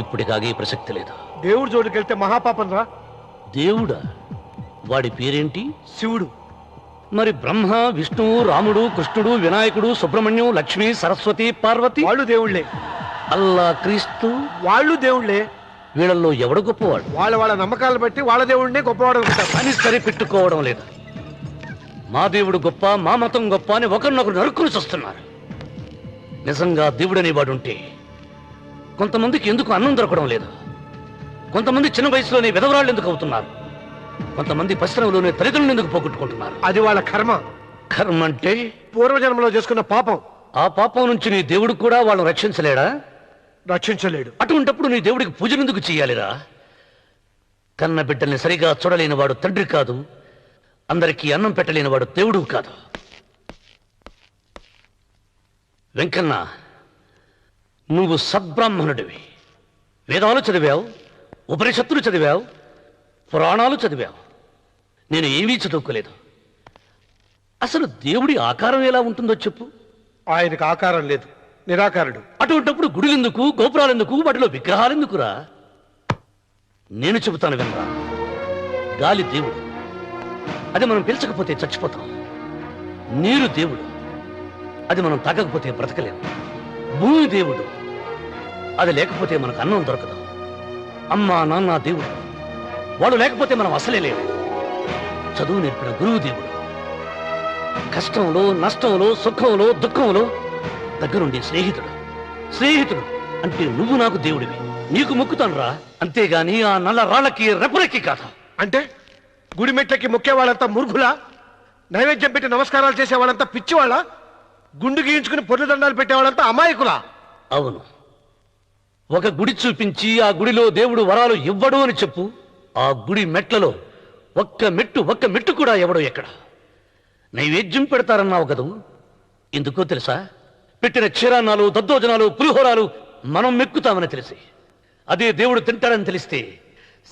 ఇప్పటికాగే ప్రసక్తి లేదు. దేవుడి జోడికెళ్తే మహాపాపం రా. దేవుడా? వాడి పేరేంటి? శివుడు. మరి బ్రహ్మ, విష్ణువు, రాముడు, కృష్ణుడు, వినాయకుడు, సుబ్రహ్మణ్యం, లక్ష్మి, సరస్వతి, పార్వతి వాళ్ళు దేవుళ్లే. అల్లా, క్రీస్తు వాళ్ళు దేవుళ్లే. వీళ్ళల్లో ఎవడు గొప్పవాడు? వాళ్ళ నమ్మకాలను బట్టి వాళ్ళ దేవుడినే గొప్పవాడు అనుకుంటారు. అని సరిపెట్టుకోవడం లేదు. మా దేవుడు గొప్ప, మా మతం గొప్ప అని ఒకరినొకరు నరుక్కుని చూస్తున్నారు. నిజంగా దేవుడనే వాడుంటే కొంతమందికి ఎందుకు అన్నం దొరకడం లేదు? కొంతమంది చిన్న వయసులోనే విధవరాళ్ళు ఎందుకు అవుతున్నారు? కొంతమంది పరిశ్రమలోనే తల్లిదండ్రులు ఎందుకు పోగొట్టుకుంటున్నారు? అది వాళ్ళ కర్మ. కర్మ అంటే పూర్వజన్మలో చేసుకున్న పాపం. ఆ పాపం నుంచి నీ దేవుడు కూడా వాళ్ళని రక్షించలేడా? రక్షించలేడు. అటువంటప్పుడు నీ దేవుడికి పూజలు ఎందుకు చెయ్యాలిరా? కన్న బిడ్డల్ని సరిగా చూడలేని వాడు తండ్రి కాదు, అందరికీ అన్నం పెట్టలేని వాడు దేవుడు కాదు. వెంకన్న, నువ్వు సద్బ్రాహ్మణుడివి. వేదాలు చదివావు, ఉపనిషత్తులు చదివావు, పురాణాలు చదివావు. నేను ఏమీ చదువుకోలేదు. అసలు దేవుడి ఆకారం ఎలా ఉంటుందో చెప్పు. ఆయనకు ఆకారం లేదు, నిరాకారుడు. అటువంటప్పుడు గుడులెందుకు, గోపురాలెందుకు, వాటిలో విగ్రహాలెందుకురా? నేను చెబుతాను వినరా. గాలి దేవుడు, అది మనం పీల్చకపోతే చచ్చిపోతాం. నీరు దేవుడు, అది మనం తాగకపోతే బ్రతకలేము. భూమి దేవుడు, అది లేకపోతే మనకు అన్నం దొరకదు. అమ్మా నాన్న దేవుడు, వాళ్ళు లేకపోతే మనం అసలే లేవు. చదువు నేర్పిన గురువు దేవుడు, కష్టంలో, నష్టంలో, సుఖంలో, దుఃఖంలో దగ్గరుండే స్నేహితుడు. స్నేహితుడు అంటే నువ్వు నాకు దేవుడివి. నీకు మొక్కుతాను రా, అంతేగాని ఆ నల్ల రాళ్ళకి రెపరెక్కి కాదు. అంటే గుడి మెట్లకి మొక్కే వాళ్ళంతా మూర్ఖులా? నైవేద్యం పెట్టి నమస్కారాలు చేసే వాళ్ళంతా పిచ్చివాళ్ళ? గుండు గీయించుకుని పొర్లు దండాలు పెట్టేవాళ్ళంతా అమాయకులా? అవును. ఒక గుడి చూపించి ఆ గుడిలో దేవుడు వరాలు ఇవ్వడు అని చెప్పు. ఆ గుడి మెట్లలో ఒక్క మెట్టు కూడా ఎవడో ఎక్కడ. నైవేద్యం పెడతారన్నావు కదూ, ఎందుకో తెలుసా? పెట్టిన క్షీరాన్నాలు, దద్దోజనాలు, పులిహోరాలు మనం మెక్కుతామని తెలిసి, అదే దేవుడు తింటాడని తెలిస్తే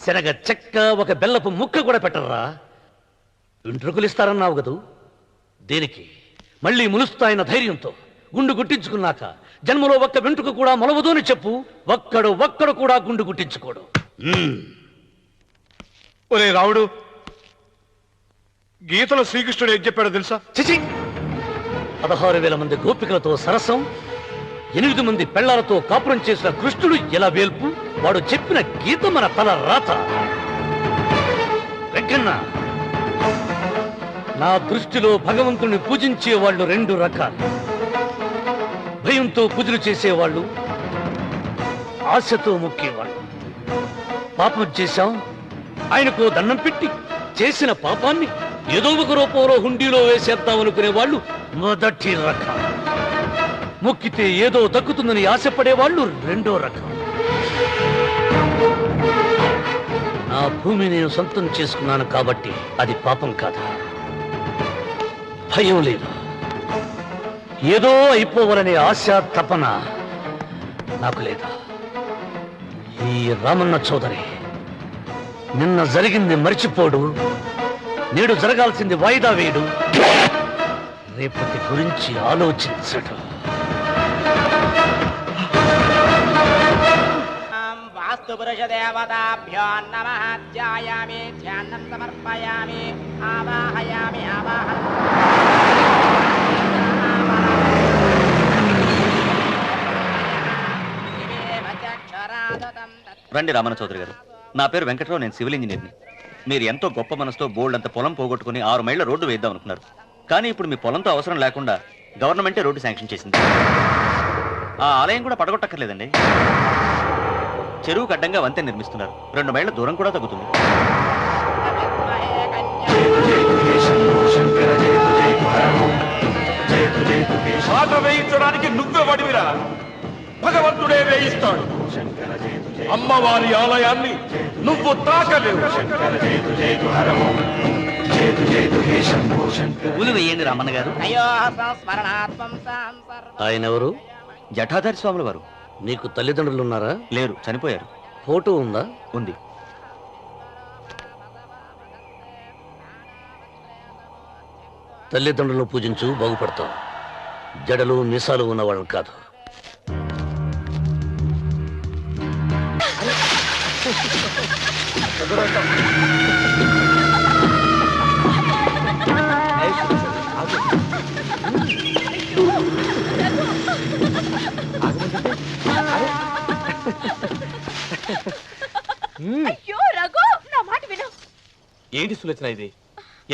శనగ చెక్క, ఒక బెల్లపు ముక్క కూడా పెట్టరా. వెంట్రుకలు ఇస్తారన్నావు కదూ, దేనికి? మళ్ళీ ములుస్తాయన్న ధైర్యంతో గుండు గుట్టించుకున్నాక జన్మలో ఒక్క వెంట్రుక కూడా మొలవదు అని చెప్పు. ఒక్కడు కూడా గుండు గుట్టించుకోడు. ఒరే రావుడు, గీతలో శ్రీకృష్ణుడు ఏం చెప్పాడో తెలుసా? చిచి! 16,000 మంది గోపికలతో సరసం, 8 మంది పెళ్లాలతో కాపురం చేసిన కృష్ణుడు ఎలా వేల్పు? వాడు చెప్పిన గీత మన తల రాత. వెంకన్న, నా దృష్టిలో భగవంతుని పూజించే వాళ్ళు 2 రకాలు. భయంతో పూజలు చేసేవాళ్ళు, ఆశతో మొక్కేవాళ్ళు. పాపం చేశాం, ఆయనకు దండం పెట్టి చేసిన పాపాన్ని ఏదో ఒక రూపంలో హుండీలో వేసేద్దామనుకునే వాళ్ళు మొదటి రకం. మొక్కితే ఏదో దక్కుతుందని ఆశపడేవాళ్ళు 2వ రకం. నా భూమి నేను సొంతం చేసుకున్నాను కాబట్టి అది పాపం కాదా? భయం లేదు, ఏదో అయిపోవాలనే ఆశ, తపన నాకు లేదా? ఈ రామన్న చౌదరి నిన్న జరిగింది మర్చిపోడు, నేడు జరగాల్సింది వాయిదా వేయడు, రేపటి గురించి ఆలోచించడు. వాస్తుపురుషదేవతాభ్యో నమః. ధ్యాయామి, ధ్యానం సమర్పయామి, ఆవాహయామి, రండి రామన్న చౌదరి గారు. నా పేరు వెంకట్రావు, నేను సివిల్ ఇంజనీర్ని. మీరు ఎంతో గొప్ప మనసుతో బోల్డ్ అంత పొలం పోగొట్టుకుని 6 మైళ్ళ రోడ్డు వేద్దాం అనుకున్నారు. కానీ ఇప్పుడు మీ పొలంతో అవసరం లేకుండా గవర్నమెంటే రోడ్డు శాంక్షన్ చేసింది. ఆ ఆలయం కూడా పడగొట్టక్కర్లేదండి. చెరువుకు అడ్డంగా వంతెన నిర్మిస్తున్నారు. 2 మైళ్ళ దూరం కూడా తగ్గుతుంది. పాట వేయించడానికి నువ్వే వడివిరా, భగవంతుడే వేయిస్తాడు. అమ్మవారి ఆలయాన్ని నువ్వు తాకలేవు. పూలు వేయండి రామన్న గారు. ఆయన ఎవరు? జటాధారి స్వాముల వారు. నీకు తల్లిదండ్రులు ఉన్నారా? లేరు, చనిపోయారు. ఫోటో ఉందా? ఉంది. తల్లిదండ్రులను పూజించు, బాగుపడతావు. జడలు మీసాలు ఉన్నవాళ్ళని కాదు. అయ్యో రఘు, నా మాట విను. ఏంటి సులోచన ఇది?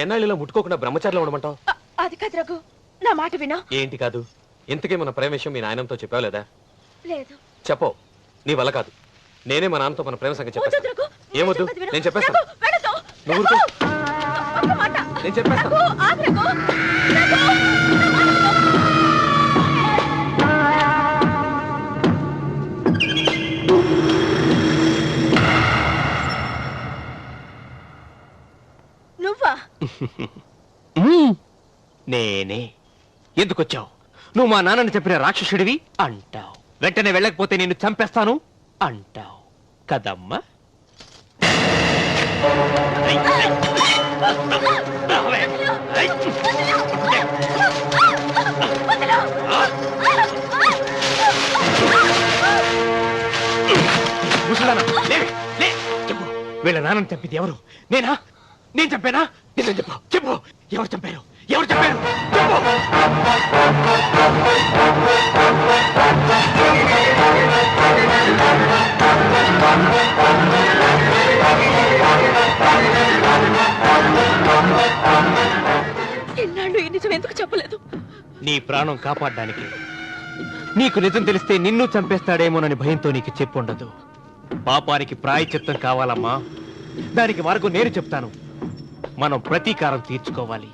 ఎన్నాళ్ళలో ముట్టుకోకుండా బ్రహ్మచారిలో ఉండమంటావు? అది కాదు రఘు, నా మాట విను. ఏంటి కాదు? ఇంతకీ మన ప్రేమ విషయం మీ నాయనంతో చెప్పావు లేదా? లేదు. చెప్పవు. నీ వల్ల కాదు. నేనే మా నాన్నతో మన ప్రేమ సంగతి వద్దు చెప్పేస్తాను. రఘు, ఏమొద్దు? చెప్పేది విను. నేను చెప్పేస్తాను. రఘు, వెళ్ళొద్దు. నువ్వు రఘు, ఊరుకో. ఒక్క మాట. నేను చెప్పేస్తాను. రఘు, ఆగు రఘు. రఘు, నా మాట విను. నువ్వా? నేనే. ఎందుకొచ్చావు? నువ్వు మా నాన్నని చెప్పిన రాక్షసుడివి అంటావు. వెంటనే వెళ్ళకపోతే నిన్ను చంపేస్తాను అంటావు కదమ్మా. వీళ్ళ నాన్నని చంపింది ఎవరు? నేనా? నేను చంపానా? నిజం చెప్పు. చెప్పు, ఎవరు చంపారు? ఎవరు చంపారు? చెప్పు. ఇన్నాళ్ళు ఈ నిజం ఎందుకు చెప్పలేదు? నీ ప్రాణం కాపాడడానికి. నీకు నిజం తెలిస్తే నిన్ను చంపేస్తాడేమోనని భయంతో నీకు చెప్పుండదు. పాపానికి ప్రాయశ్చిత్తం కావాలమ్మా. దానికి మార్గం నేను చెప్తాను. మనం ప్రతీకారం తీర్చుకోవాలి.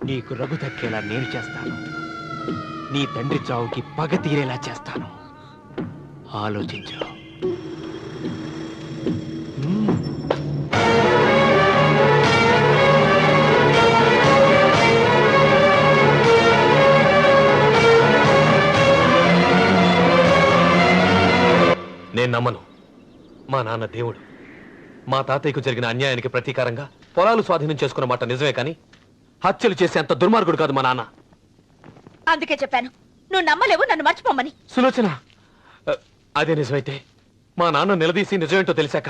నీకు రఘు దక్కేలా నేను చేస్తాను. నీ తండ్రి చావుకి పగ తీరేలా చేస్తాను. ఆలోచించు. నేను నమ్మను. మా నాన్న దేవుడు. మా తాతయ్యకు జరిగిన అన్యాయానికి ప్రతీకారంగా పొలాలు స్వాధీనం చేసుకున్న మాట నిజమే, కానీ హత్యలు చేసే అంత దుర్మార్గుడు కాదు మా నాన్న. అందుకే చెప్పాను, నువ్వు నమ్మలేవు, నన్ను మర్చిపోమని. సులోచన, అదే నిజమైతే మా నాన్న నిలదీసి నిజమేంటో తెలిసాక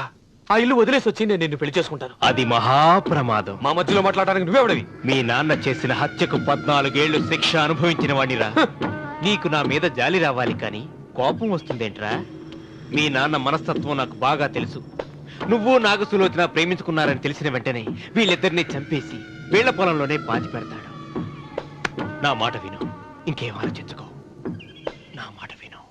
ఆ ఇల్లు వదిలేసి వచ్చి నేను నిన్ను పెళ్లి చేసుకుంటాను. అది మహాప్రమాదం. మా మధ్యలో మాట్లాడడానికి నువ్వెవడవి? మీ నాన్న చేసిన హత్యకు 14 ఏళ్లు శిక్ష అనుభవించిన వాడిరా. నీకు నా మీద జాలి రావాలి, కానీ కోపం వస్తుందేంట్రా? మీ నాన్న మనస్తత్వం నాకు బాగా తెలుసు. నువ్వు నాగ సులోచన ప్రేమించుకున్నారని తెలిసిన వెంటనే వీళ్ళిద్దరిని చంపేసి వీళ్ల పొలంలోనే పాతి పెడతాడు. నా మాట విను, ఇంకేం ఆలోచించుకో. నా మాట విను.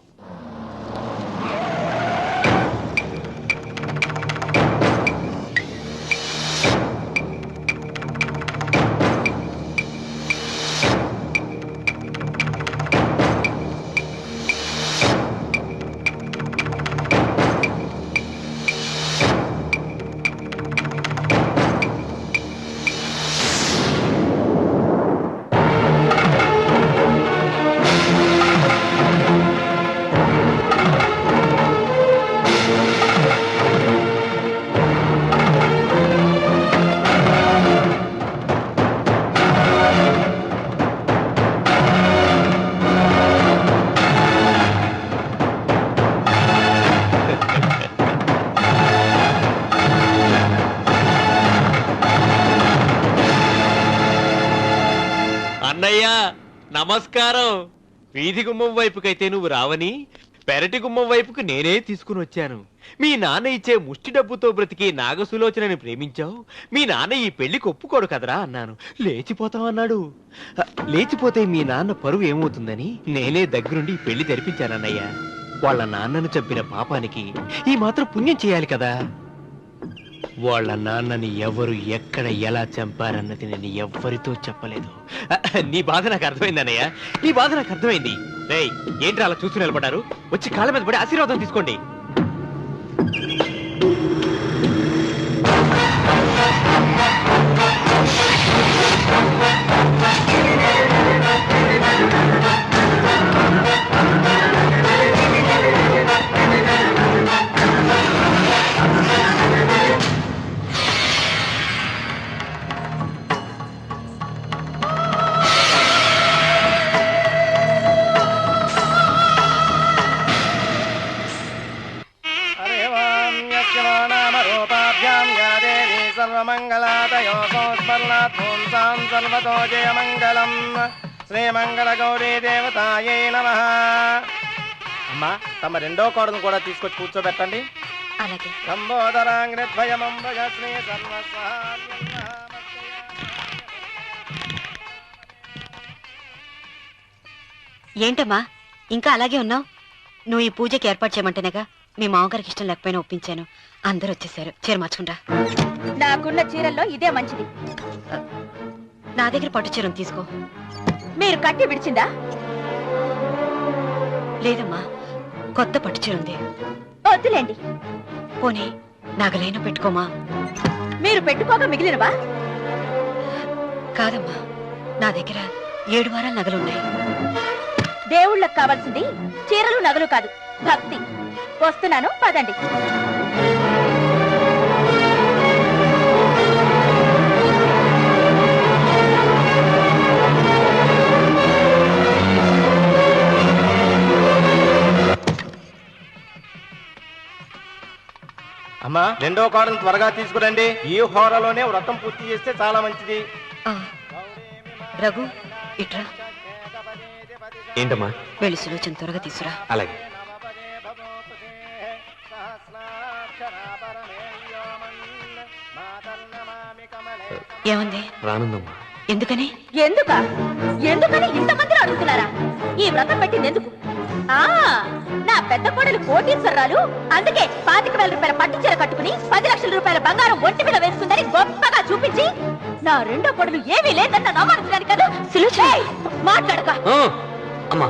అన్నయ్యా నమస్కారం. వీధి గుమ్మం వైపుకైతే నువ్వు రావని పెరటి గుమ్మం వైపుకు నేనే తీసుకుని వచ్చాను. మీ నాన్న ఇచ్చే ముష్టి డబ్బుతో బ్రతికి నాగసులోచనని ప్రేమించావు. మీ నాన్న ఈ పెళ్లికి ఒప్పుకోడు కదరా అన్నాను. లేచిపోతామన్నాడు. లేచిపోతే మీ నాన్న పరువు ఏమవుతుందని నేనే దగ్గరుండి ఈ పెళ్లి జరిపించానన్నయ్యా. వాళ్ళ నాన్నను చంపిన పాపానికి ఈ మాత్రం పుణ్యం చేయాలి కదా. వాళ్ళ నాన్నని ఎవరు ఎక్కడ ఎలా చంపారన్నది నేను ఎవ్వరితో చెప్పలేదు. నీ బాధ నాకు అర్థమైంది అన్నయ్య, నీ బాధ నాకు అర్థమైంది. రేయ్, ఏంట్రా అలా చూస్తూ నిలబడ్డారు? వచ్చి కాళ్ళ మీద పడి ఆశీర్వాదం తీసుకోండి. సర్వమంగళాదయో సంస్మరణాత్మూంసాం సర్వతో జయమంగళం శ్రీమంగళగౌరీ దేవతాయై నమః. అమ్మా తమ రెండో కోడను కూడా తీసుకొచ్చి కూర్చోబెట్టండి. అలాగే. లంబోదరాంగ్రద్వయమంబగ శ్రీ ఏంటమ్మా ఇంకా అలాగే ఉన్నావు? నువ్వు ఈ పూజకి ఏర్పాటు చేయమంటేనేగా మీ మామగారికి ఇష్టం లేకపోయినా ఒప్పించాను. అందరూ వచ్చేసారు. చీర మార్చుకుంటా. నాకున్న చీరల్లో ఇదే మంచిది. నా దగ్గర పట్టు చీరను తీసుకో. మీరు కట్టి విడిచిందా? లేదమ్మా, కొత్త పట్టు చీర ఉంది. వద్దులేండి. పోనీ నగలైనా పెట్టుకోమా. మీరు పెట్టుకోక మిగిలినవా? కాదమ్మా, నా దగ్గర 7 వారాల నగలున్నాయి. దేవుళ్ళకి కావాల్సింది చీరలు నగలు కాదు, భక్తి. వస్తున్నాను, పదండి. అమ్మా రెండో కోడను త్వరగా తీసుకురండి. ఈ హోరలోనే వ్రతం పూర్తి చేస్తే చాలా మంచిది. రఘు ఇట్రా. ఏంటమ్మా? వెళ్ళి సులోచన త్వరగా తీసురా. అలాగే. ఏముంది? రానుందమ్మా. ఎందుకని? ఎందుకని ఇంతమంది అడుగుతున్నారా? ఈ వ్రతం పెట్టింది ఎందుకు? నా పెద్ద కోడలు కోటీశ్వరరాలు, అందుకే 25,000 రూపాయల పట్టు చీర కట్టుకుని 10 లక్షల రూపాయల బంగారం ఒంటి మీద వేస్తుందని గొప్పగా చూపించి నా రెండో కోడలు ఏమీ లేదన్న నమ్మకానికి కదా. మాట్లాడక. అమ్మా,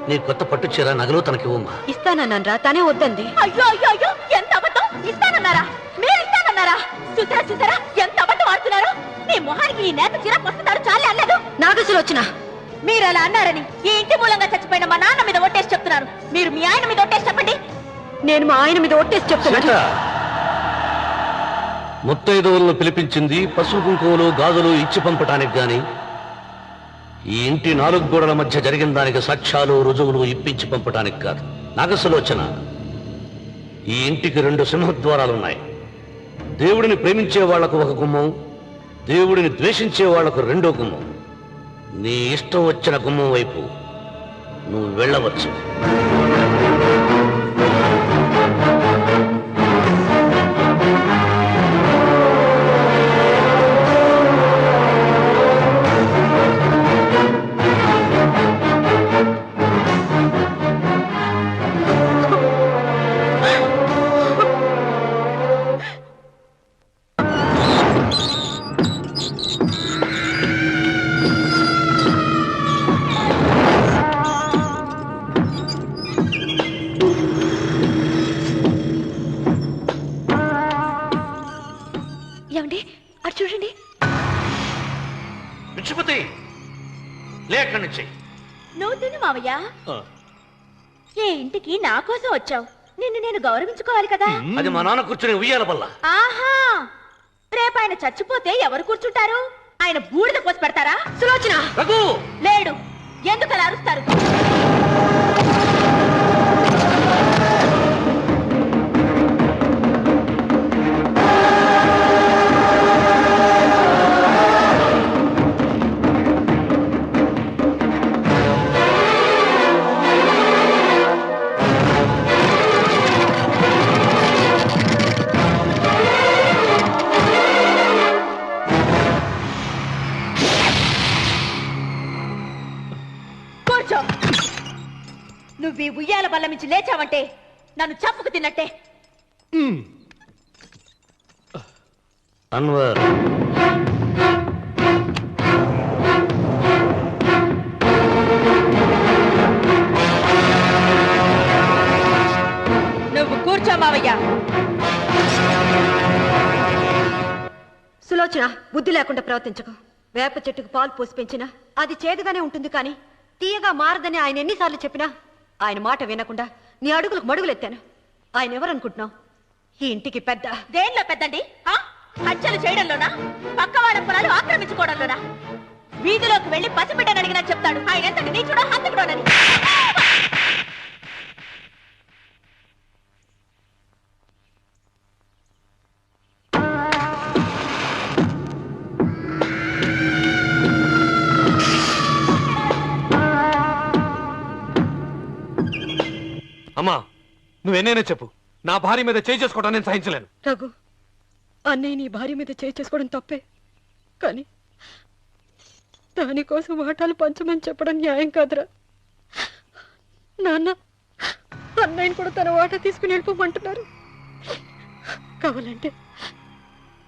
నీ కొత్త పట్టు చీర నగలు తనకివ్వమ్మా. ఇస్తానన్నాను రా, తానే వద్దంది. అయ్యో అయ్యో అయ్యో, ఎంత అబద్ధం! ఇస్తానన్నారా? మీరు ఇస్తానన్నారా? చూసారా చూసారా ఎంత అబద్ధం ఆడుతున్నారు? నీ మొహానికి ఈ నేత చీర వస్తున్నారు చాలే అల్లదు. నాగ సులోచన, మీరు అలా అన్నారని ఈ ఇంటి మూలంగా చచ్చిపోయిన మా నాన్న మీద ఒట్టేసి చెప్తున్నారు. మీరు మీ ఆయన మీద ఒట్టేసి చెప్పండి. నేను మా ఆయన మీద ఒట్టేసి చెప్తున్నా. ముత్తైదువులను పిలిపించింది పసుపు కుంకుమలు గాజులు ఇచ్చి పంపటానికి గాని, ఈ ఇంటి 4 గోడల మధ్య జరిగిన దానికి సాక్ష్యాలు రుజువులు ఇప్పించి పంపటానికి కాదు. నాగసులోచన, ఈ ఇంటికి 2 సింహద్వారాలున్నాయి. దేవుడిని ప్రేమించే వాళ్లకు ఒక గుమ్మం, దేవుడిని ద్వేషించే వాళ్లకు 2వ గుమ్మం. నీ ఇష్టం వచ్చిన గుమ్మం వైపు నువ్వు వెళ్ళవచ్చు. ఏమండి అటు చూడండి. పిచ్చిపోతే లేక నుంచి నువ్వు తిను మావయ్య. ఏ ఇంటికి నా కోసం వచ్చావు, నిన్ను నేను గౌరవించుకోవాలి కదా. అది మా నాన్న కూర్చుని ఉయ్యాల వల్ల. ఆహా, రేపు ఆయన చచ్చిపోతే ఎవరు కూర్చుంటారు? ఆయన బూడిద పోసి పెడతారా? సులోచన రఘు లేడు. ఎందుకు అలా అరుస్తారు? నువ్వు ఈ ఉయ్యాల బల్ల నుంచి లేచావంటే నన్ను చంపుకు తిన్నట్టే. అన్వర్, నువ్వు కూర్చో మావయ్య. సులోచన, బుద్ధి లేకుండా ప్రవర్తించకు. వేప చెట్టుకు పాలు పోసి పెంచినా అది చేదుగానే ఉంటుంది, కానీ తీయగా మారదని ఆయన ఎన్నిసార్లు చెప్పినా ఆయన మాట వినకుండా నీ అడుగులకు మడుగులెత్తాను. ఆయన ఎవరనుకుంటున్నావు? ఈ ఇంటికి పెద్ద. దేనిలో పెద్దండి? హత్యలు చేయడంలోనా? పక్కవాడ పొలాలు ఆక్రమించుకోవడంలోనా? వీధిలోకి వెళ్లి పసిబిడ్డని అడిగినా చెప్తాడు ఆయన ఎంతటి నీచుడో హంతకుడోనని. అమ్మా నువ్వెన్నైనా చెప్పు, నా భార్య మీద చేయి చేసుకోవడం నేను సహించలేను. రఘు, అన్నయ్య నీ భార్య మీద చేయి చేసుకోవడం తప్పే, కానీ దానికోసం వాటాలు పంచమని చెప్పడం న్యాయం కాదురా. నాన్న అన్నయ్యని కూడా తన వాటా తీసుకుని వెళ్ళిపోమంటున్నారు. కావాలంటే